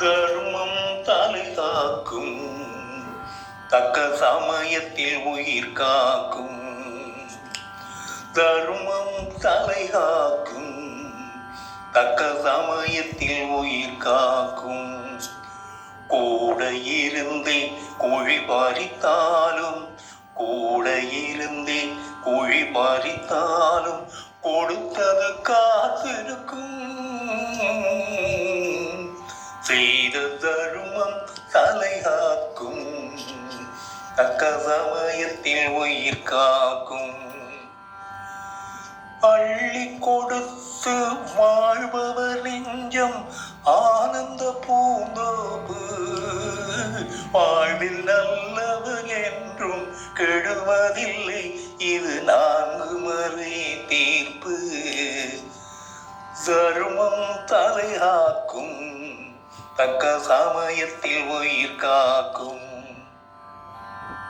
தர்மம் தலை காக்கும், தக்க சமயத்தில் உயிர் காக்கும். தர்மம் தலை காக்கும், தக்க சமயத்தில் உயிர் காக்கும். கூட இருந்தே குழி பறித்தாலும், கூட இருந்தே குழி பறித்தாலும் கொடுத்தது காத்திருக்கும். செய்த தர்மம் தலை காக்கும், தக்க சமயத்தில் உயிர் காக்கும். அள்ளி கொடுத்து வாழ்பவர் நெஞ்சம் ஆனந்த பூந்தோப்பு. வாழ்வில் நல்லவர் என்றும் கெடுவதில்லை, இது 4 முறை தீர்ப்பு. தர்மம் தலை காக்கும், தக்க சமயத்தில் உயிர் காக்கும்.